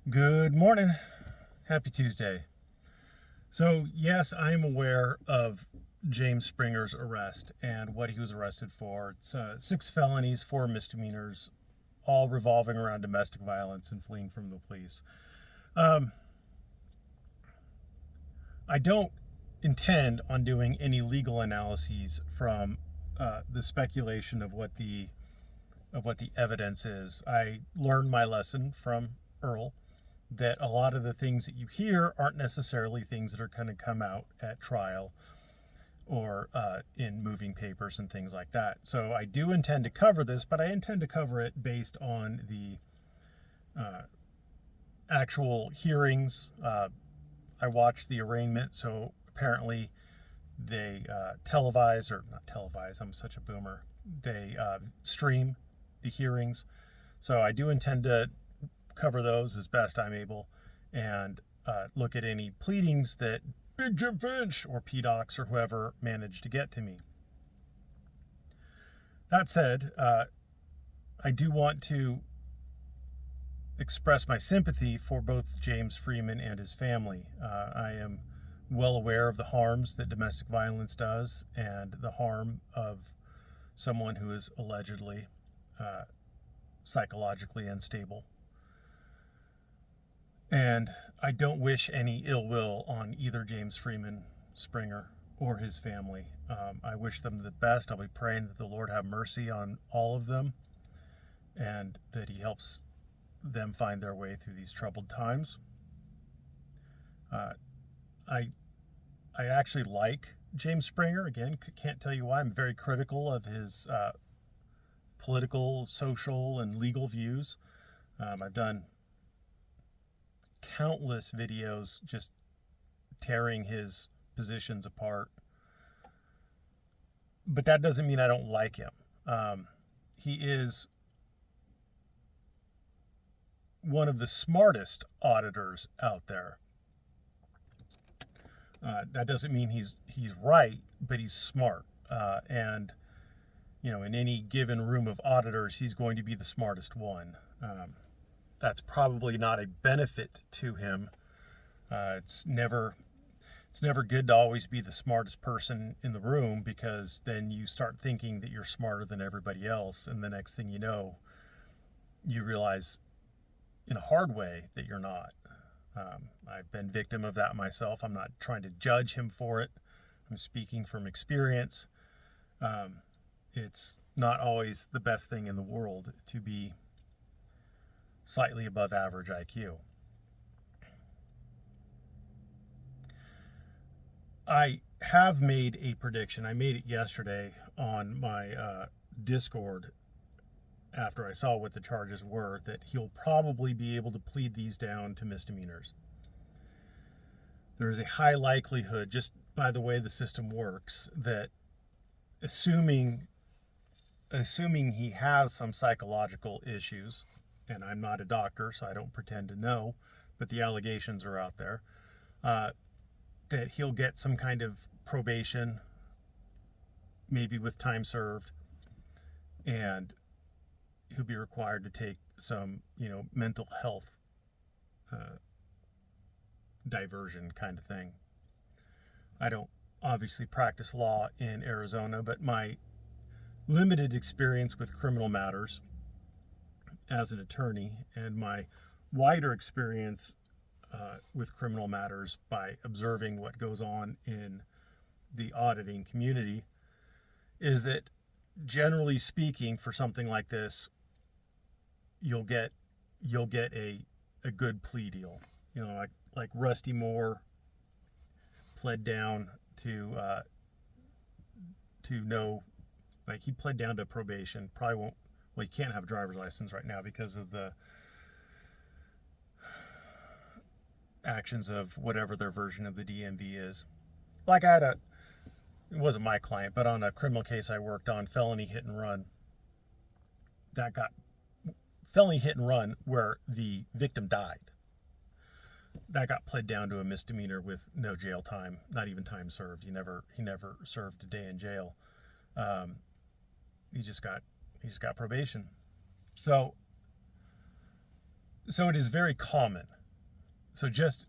Good morning. Happy Tuesday. So, yes, I'm aware of James Springer's arrest and what he was arrested for. It's 6 felonies, 4 misdemeanors, all revolving around domestic violence and fleeing from the police. Um, I don't intend on doing any legal analyses from the speculation of what the evidence is. I learned my lesson from Earl that a lot of the things that you hear aren't necessarily things that are going to come out at trial or in moving papers and things like that. So I do intend to cover this, but I intend to cover it based on the actual hearings. I watched the arraignment, so apparently they televise, or not televise, I'm such a boomer. They stream the hearings. So I do intend to cover those as best I'm able and look at any pleadings that Big Jim Finch or PDocs or whoever managed to get to me. That said, I do want to express my sympathy for both James Freeman and his family. I am well aware of the harms that domestic violence does and the harm of someone who is allegedly psychologically unstable. And I don't wish any ill will on either James Freeman Springer or his family. I wish them the best. I'll be praying that the Lord have mercy on all of them and that he helps them find their way through these troubled times. I actually like James Springer. Again, can't tell you why. I'm very critical of his political, social, and legal views. I've done countless videos just tearing his positions apart. But that doesn't mean I don't like him. He is one of the smartest auditors out there. That doesn't mean he's right, but he's smart. And in any given room of auditors, he's going to be the smartest one. That's probably not a benefit to him. It's never good to always be the smartest person in the room, because then you start thinking that you're smarter than everybody else, and the next thing you know, you realize in a hard way that you're not. I've been victim of that myself. I'm not trying to judge him for it. I'm speaking from experience. It's not always the best thing in the world to be slightly above average IQ. I have made a prediction. I made it yesterday on my Discord after I saw what the charges were, that he'll probably be able to plead these down to misdemeanors. There is a high likelihood, just by the way the system works, that assuming he has some psychological issues, and I'm not a doctor, so I don't pretend to know, but the allegations are out there, that he'll get some kind of probation, maybe with time served, and he'll be required to take some, mental health diversion kind of thing. I don't obviously practice law in Arizona, but my limited experience with criminal matters as an attorney and my wider experience with criminal matters by observing what goes on in the auditing community is that, generally speaking, for something like this, you'll get a good plea deal. Like Rusty Moore pled down to no, like he pled down to probation. Probably won't. Well, he can't have a driver's license right now because of the actions of whatever their version of the DMV is. Like it wasn't my client, but on a criminal case I worked on, felony hit and run where the victim died. That got pled down to a misdemeanor with no jail time, not even time served. He never served a day in jail. He just got probation. So it is very common So just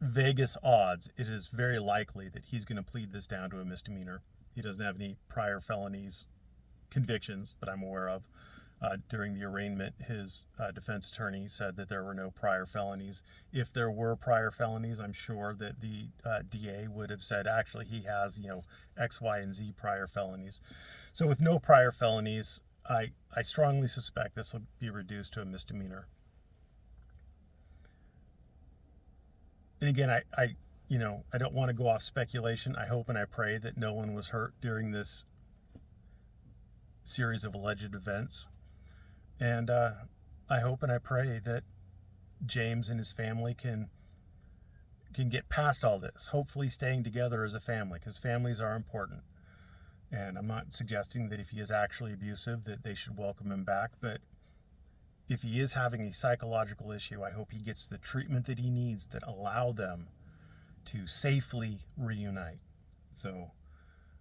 Vegas odds, it is very likely that he's going to plead this down to a misdemeanor. He doesn't have any prior felonies convictions that I'm aware of. During the arraignment, his defense attorney said that there were no prior felonies. If there were prior felonies, I'm sure that the DA would have said, actually, he has, X, Y, and Z prior felonies. So with no prior felonies, I strongly suspect this will be reduced to a misdemeanor. And again, I don't want to go off speculation. I hope and I pray that no one was hurt during this series of alleged events. And I hope and I pray that James and his family can get past all this, hopefully staying together as a family, because families are important. And I'm not suggesting that if he is actually abusive that they should welcome him back, but if he is having a psychological issue, I hope he gets the treatment that he needs that allow them to safely reunite. So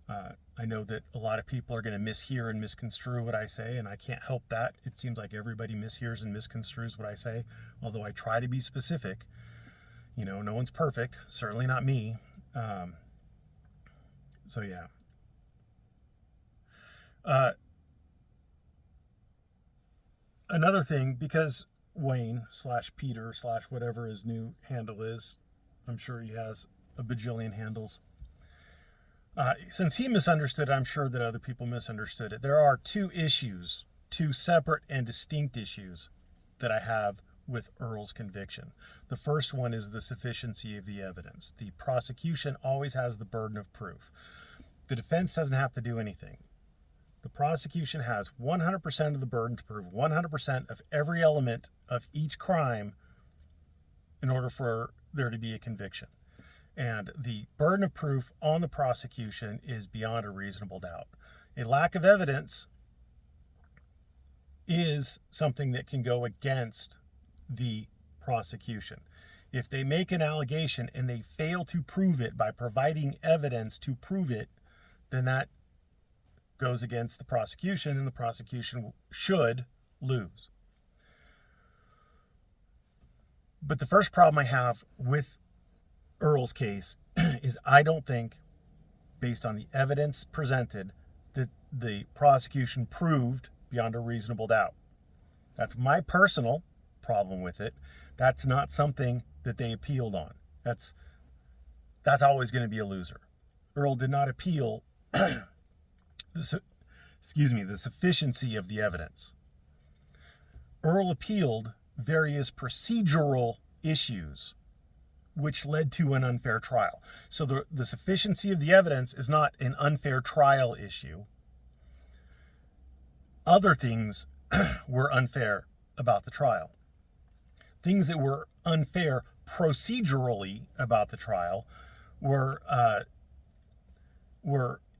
I know that a lot of people are going to mishear and misconstrue what I say, and I can't help that. It seems like everybody mishears and misconstrues what I say, although I try to be specific. No one's perfect, certainly not me. So yeah. Another thing, because Wayne /Peter / whatever his new handle is, I'm sure he has a bajillion handles. Since he misunderstood it, I'm sure that other people misunderstood it. There are two separate and distinct issues that I have with Earl's conviction. The first one is the sufficiency of the evidence. The prosecution always has the burden of proof. The defense doesn't have to do anything. The prosecution has 100% of the burden to prove 100% of every element of each crime in order for there to be a conviction. And the burden of proof on the prosecution is beyond a reasonable doubt. A lack of evidence is something that can go against the prosecution. If they make an allegation and they fail to prove it by providing evidence to prove it, then that goes against the prosecution, and the prosecution should lose. But the first problem I have with Earl's case is I don't think, based on the evidence presented, that the prosecution proved beyond a reasonable doubt. That's my personal problem with it. That's not something that they appealed on. That's always going to be a loser. Earl did not appeal the sufficiency of the evidence. Earl appealed various procedural issues which led to an unfair trial. So the sufficiency of the evidence is not an unfair trial issue. Other things were unfair about the trial. Things that were unfair procedurally about the trial were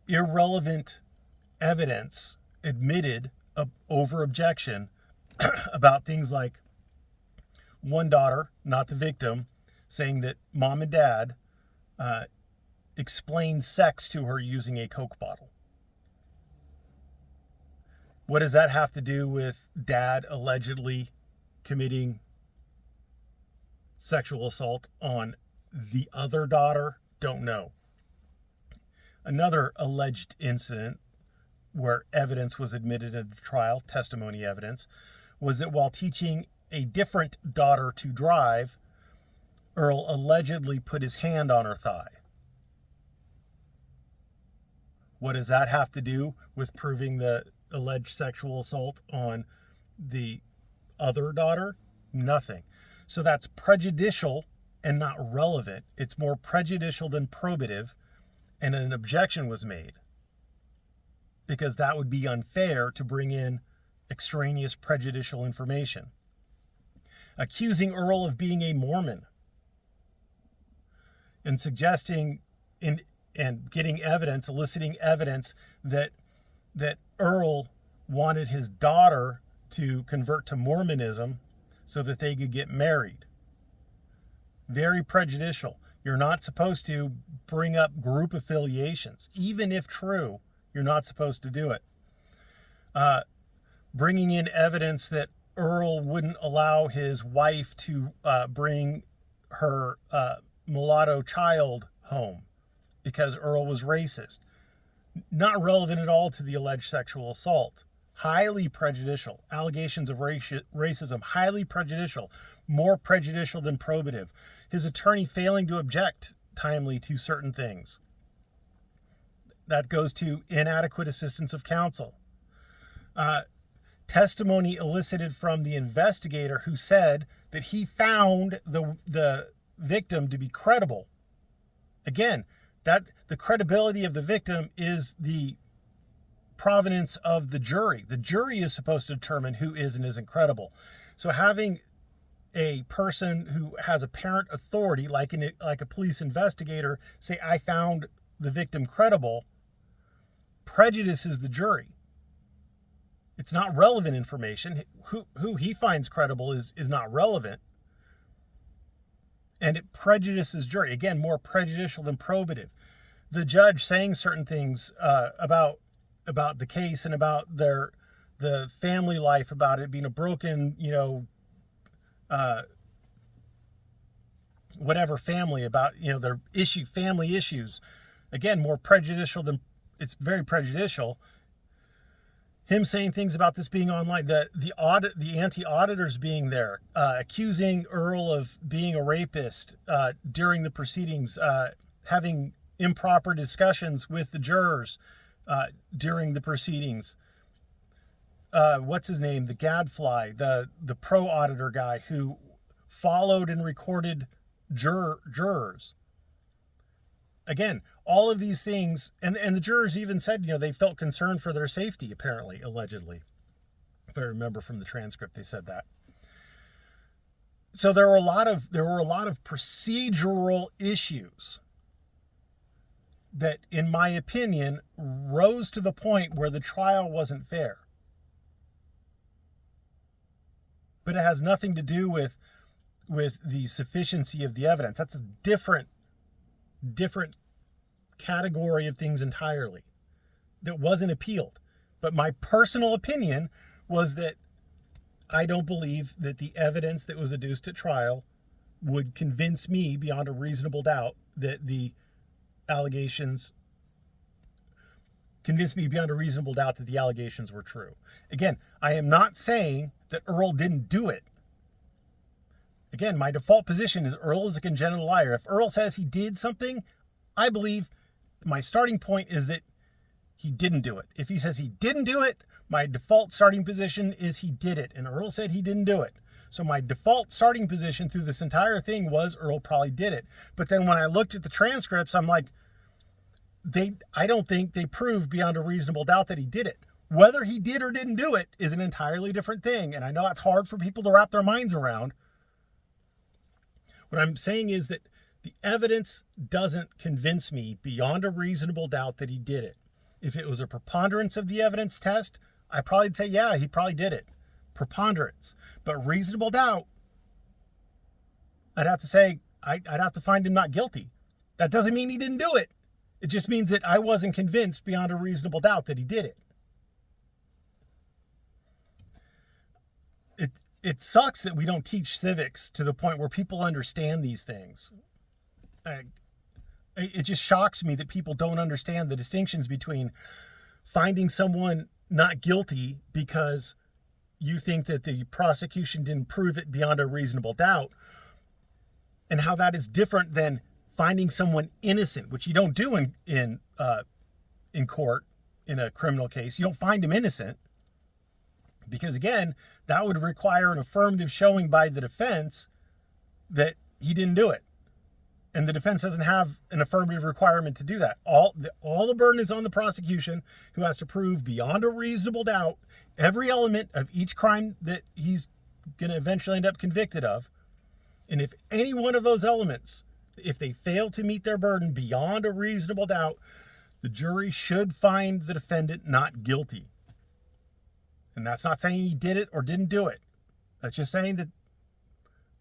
irrelevant evidence admitted over objection about things like one daughter, not the victim, saying that mom and dad explained sex to her using a Coke bottle. What does that have to do with dad allegedly committing sexual assault on the other daughter? Don't know. Another alleged incident where evidence was admitted at a trial, testimony evidence, was that while teaching a different daughter to drive, Earl allegedly put his hand on her thigh. What does that have to do with proving the alleged sexual assault on the other daughter? Nothing. So that's prejudicial and not relevant. It's more prejudicial than probative, and an objection was made because that would be unfair to bring in extraneous prejudicial information. Accusing Earl of being a Mormon and suggesting and getting evidence, eliciting evidence that Earl wanted his daughter to convert to Mormonism so that they could get married. Very prejudicial. You're not supposed to bring up group affiliations. Even if true, you're not supposed to do it. Bringing in evidence that Earl wouldn't allow his wife to bring her mulatto child home because Earl was racist. Not relevant at all to the alleged sexual assault. Highly prejudicial. Allegations of racism, highly prejudicial. More prejudicial than probative. His attorney failing to object timely to certain things. That goes to inadequate assistance of counsel. Testimony elicited from the investigator who said that he found the victim to be credible. Again, that the credibility of the victim is the provenance of the jury. The jury is supposed to determine who is and isn't credible. So having a person who has apparent authority, like a police investigator, say, I found the victim credible, prejudices the jury. It's not relevant information. Who he finds credible is not relevant. And it prejudices jury. Again, more prejudicial than probative. The judge saying certain things about the case and about the family life, about it being a broken, whatever family, about, their family issues. Again, more prejudicial than, it's very prejudicial. Him saying things about this being online, the anti-auditors being there, accusing Earl of being a rapist during the proceedings, having improper discussions with the jurors during the proceedings. What's his name? The gadfly, the pro auditor guy who followed and recorded jurors. Again, all of these things, and the jurors even said, they felt concerned for their safety, apparently, allegedly. If I remember from the transcript, they said that. So there were a lot of procedural issues that, in my opinion, rose to the point where the trial wasn't fair. But it has nothing to do with the sufficiency of the evidence. That's a different category of things entirely that wasn't appealed. But my personal opinion was that I don't believe that the evidence that was adduced at trial would convince me beyond a reasonable doubt that the allegations were true. Again, I am not saying that Earl didn't do it. Again, my default position is Earl is a congenital liar. If Earl says he did something, I believe my starting point is that he didn't do it. If he says he didn't do it, my default starting position is he did it. And Earl said he didn't do it. So my default starting position through this entire thing was Earl probably did it. But then when I looked at the transcripts, I'm like, I don't think they proved beyond a reasonable doubt that he did it. Whether he did or didn't do it is an entirely different thing. And I know it's hard for people to wrap their minds around. What I'm saying is that the evidence doesn't convince me beyond a reasonable doubt that he did it. If it was a preponderance of the evidence test, I'd probably say, yeah, he probably did it. Preponderance. But reasonable doubt, I'd have to say, I'd have to find him not guilty. That doesn't mean he didn't do it. It just means that I wasn't convinced beyond a reasonable doubt that he did it. It sucks that we don't teach civics to the point where people understand these things. It just shocks me that people don't understand the distinctions between finding someone not guilty because you think that the prosecution didn't prove it beyond a reasonable doubt, and how that is different than finding someone innocent, which you don't do in court in a criminal case. You don't find him innocent because, again, that would require an affirmative showing by the defense that he didn't do it. And the defense doesn't have an affirmative requirement to do that. All the burden is on the prosecution, who has to prove beyond a reasonable doubt every element of each crime that he's going to eventually end up convicted of. And if any one of those elements, if they fail to meet their burden beyond a reasonable doubt, the jury should find the defendant not guilty. And that's not saying he did it or didn't do it. That's just saying that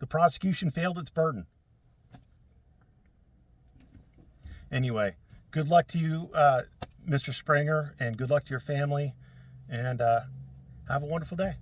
the prosecution failed its burden. Anyway, good luck to you, Mr. Springer, and good luck to your family, and have a wonderful day.